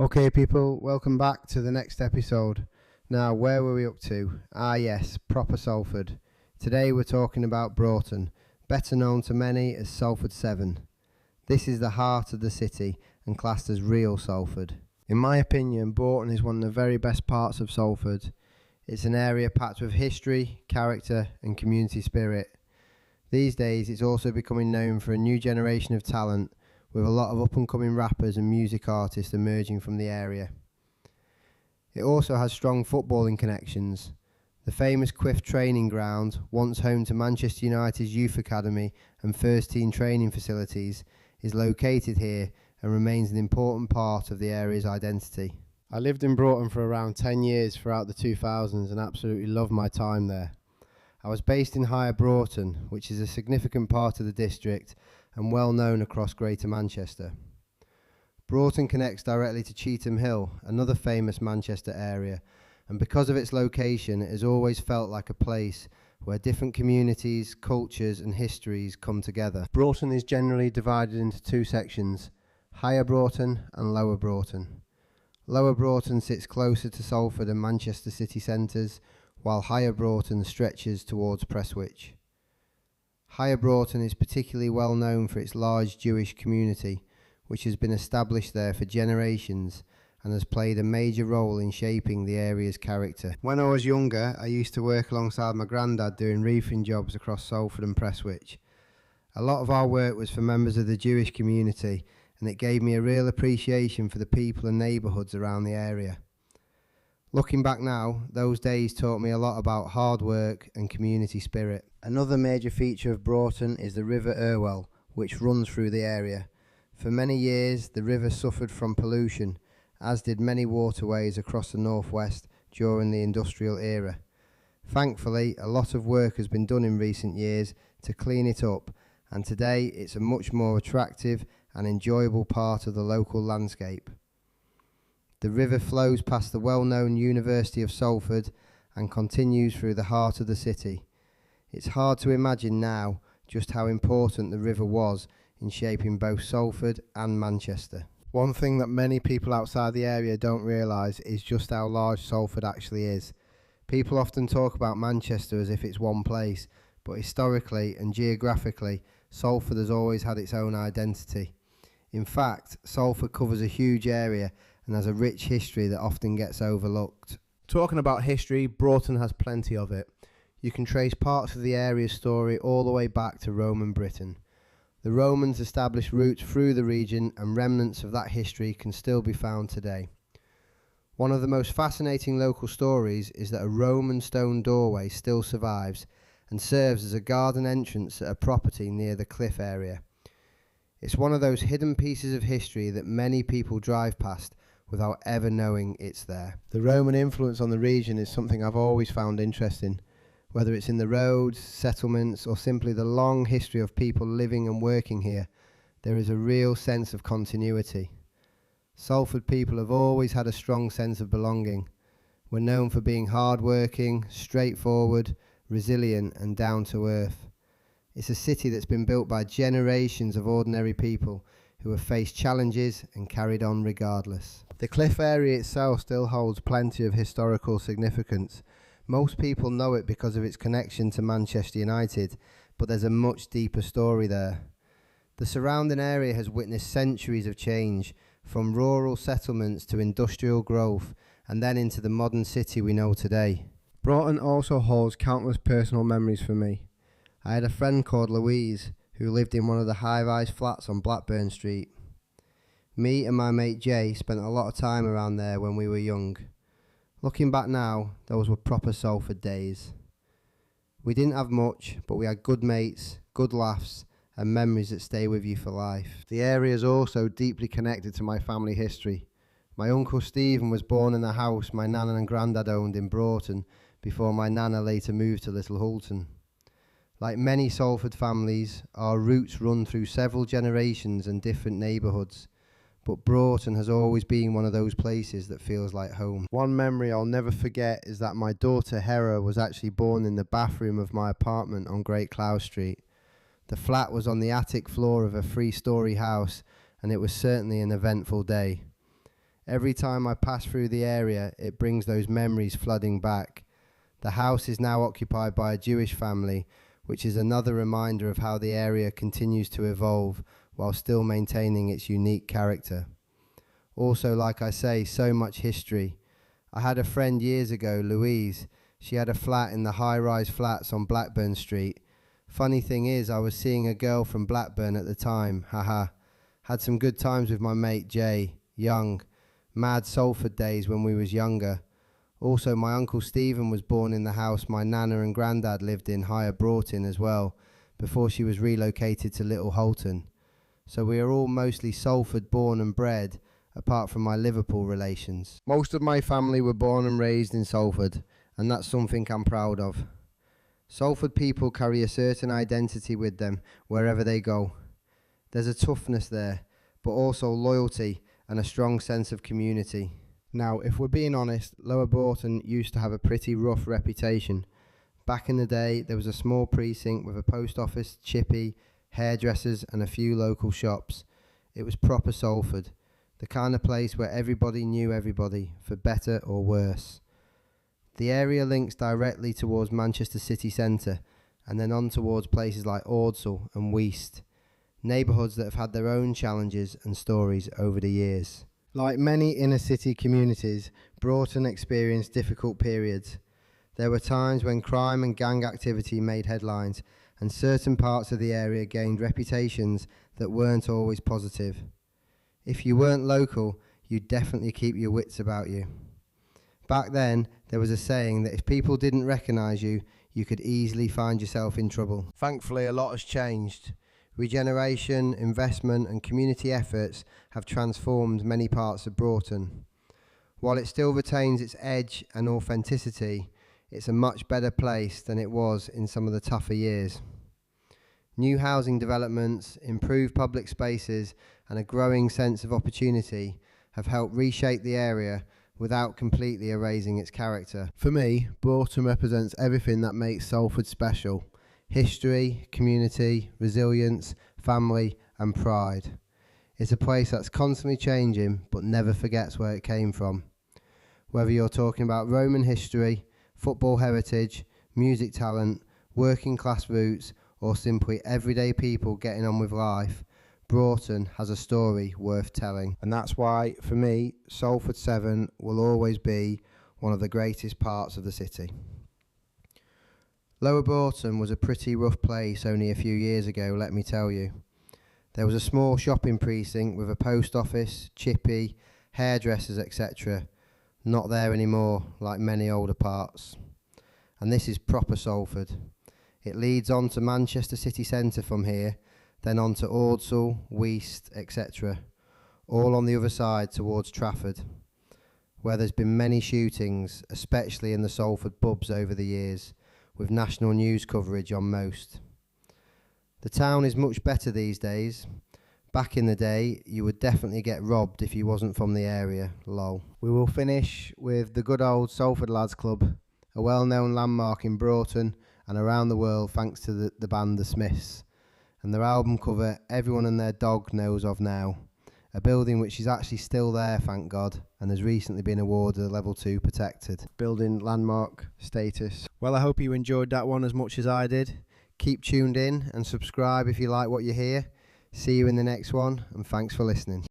Okay people, welcome back to the next episode. Now, where were we up to? Yes, proper Salford. Today we're talking about Broughton, better known to many as Salford 7. This is the heart of the city and classed as real Salford. In my opinion, Broughton is one of the very best parts of Salford. It's an area packed with history, character and community spirit. These days it's also becoming known for a new generation of talent, with a lot of up-and-coming rappers and music artists emerging from the area. It also has strong footballing connections. The famous Quiff training ground, once home to Manchester United's youth academy and first-team training facilities, is located here and remains an important part of the area's identity. I lived in Broughton for around 10 years throughout the 2000s and absolutely loved my time there. I was based in Higher Broughton, which is a significant part of the district and well known across Greater Manchester. Broughton connects directly to Cheetham Hill, another famous Manchester area, and because of its location it has always felt like a place where different communities, cultures and histories come together. Broughton is generally divided into two sections, Higher Broughton and Lower Broughton. Lower Broughton sits closer to Salford and Manchester city centres, while Higher Broughton stretches towards Prestwich. Higher Broughton is particularly well known for its large Jewish community, which has been established there for generations and has played a major role in shaping the area's character. When I was younger, I used to work alongside my granddad doing roofing jobs across Salford and Prestwich. A lot of our work was for members of the Jewish community, and it gave me a real appreciation for the people and neighbourhoods around the area. Looking back now, those days taught me a lot about hard work and community spirit. Another major feature of Broughton is the River Irwell, which runs through the area. For many years, the river suffered from pollution, as did many waterways across the northwest during the industrial era. Thankfully, a lot of work has been done in recent years to clean it up, and today it's a much more attractive and enjoyable part of the local landscape. The river flows past the well-known University of Salford and continues through the heart of the city. It's hard to imagine now just how important the river was in shaping both Salford and Manchester. One thing that many people outside the area don't realise is just how large Salford actually is. People often talk about Manchester as if it's one place, but historically and geographically, Salford has always had its own identity. In fact, Salford covers a huge area and has a rich history that often gets overlooked. Talking about history, Broughton has plenty of it. You can trace parts of the area's story all the way back to Roman Britain. The Romans established routes through the region and remnants of that history can still be found today. One of the most fascinating local stories is that a Roman stone doorway still survives and serves as a garden entrance at a property near the cliff area. It's one of those hidden pieces of history that many people drive past without ever knowing it's there. The Roman influence on the region is something I've always found interesting, whether it's in the roads, settlements, or simply the long history of people living and working here. There is a real sense of continuity. Salford people have always had a strong sense of belonging. We're known for being hard-working, straightforward, resilient, and down to earth. It's a city that's been built by generations of ordinary people who have faced challenges and carried on regardless. The cliff area itself still holds plenty of historical significance. Most people know it because of its connection to Manchester United, but there's a much deeper story there. The surrounding area has witnessed centuries of change, from rural settlements to industrial growth, and then into the modern city we know today. Broughton also holds countless personal memories for me. I had a friend called Louise who lived in one of the high-rise flats on Blackburn Street. Me and my mate Jay spent a lot of time around there when we were young. Looking back now, those were proper Salford days. We didn't have much, but we had good mates, good laughs, and memories that stay with you for life. The area is also deeply connected to my family history. My uncle Stephen was born in a house my nana and granddad owned in Broughton before my nana later moved to Little Hulton. Like many Salford families, our roots run through several generations and different neighbourhoods, but Broughton has always been one of those places that feels like home. One memory I'll never forget is that my daughter Hera was actually born in the bathroom of my apartment on Great Cloud Street. The flat was on the attic floor of a 3-storey house, and it was certainly an eventful day. Every time I pass through the area, it brings those memories flooding back. The house is now occupied by a Jewish family, which is another reminder of how the area continues to evolve while still maintaining its unique character. Also, like I say, so much history. I had a friend years ago, Louise. She had a flat in the high-rise flats on Blackburn Street. Funny thing is, I was seeing a girl from Blackburn at the time, haha. Had some good times with my mate Jay, young. Mad Salford days when we was younger. Also, my uncle Stephen was born in the house my nana and granddad lived in higher Broughton as well, before she was relocated to Little Holton. So we are all mostly Salford born and bred, apart from my Liverpool relations. Most of my family were born and raised in Salford, and that's something I'm proud of. Salford people carry a certain identity with them wherever they go. There's a toughness there, but also loyalty and a strong sense of community. Now, if we're being honest, Lower Broughton used to have a pretty rough reputation. Back in the day, there was a small precinct with a post office, chippy, hairdressers and a few local shops. It was proper Salford, the kind of place where everybody knew everybody, for better or worse. The area links directly towards Manchester city centre and then on towards places like Ordsall and Weast, neighbourhoods that have had their own challenges and stories over the years. Like many inner city communities, Broughton experienced difficult periods. There were times when crime and gang activity made headlines, and certain parts of the area gained reputations that weren't always positive. If you weren't local, you'd definitely keep your wits about you. Back then, there was a saying that if people didn't recognise you, you could easily find yourself in trouble. Thankfully, a lot has changed. Regeneration, investment and community efforts have transformed many parts of Broughton. While it still retains its edge and authenticity, it's a much better place than it was in some of the tougher years. New housing developments, improved public spaces and a growing sense of opportunity have helped reshape the area without completely erasing its character. For me, Broughton represents everything that makes Salford special. History, community, resilience, family and pride. It's a place that's constantly changing but never forgets where it came from. Whether you're talking about Roman history, football heritage, music talent, working class roots or simply everyday people getting on with life, Broughton has a story worth telling. And that's why, for me, Salford 7 will always be one of the greatest parts of the city. Lower Broughton was a pretty rough place only a few years ago, let me tell you. There was a small shopping precinct with a post office, chippy, hairdressers, etc. Not there anymore, like many older parts. And this is proper Salford. It leads on to Manchester city centre from here, then on to Ordsall, Weast, etc. All on the other side towards Trafford, where there's been many shootings, especially in the Salford pubs over the years, with national news coverage on most. The town is much better these days. Back in the day, you would definitely get robbed if you wasn't from the area, lol. We will finish with the good old Salford Lads Club, a well-known landmark in Broughton and around the world thanks to the band The Smiths, and their album cover everyone and their dog knows of now. A building which is actually still there, thank God, and has recently been awarded a level 2 protected building landmark status. Well, I hope you enjoyed that one as much as I did. Keep tuned in and subscribe if you like what you hear. See you in the next one, and thanks for listening.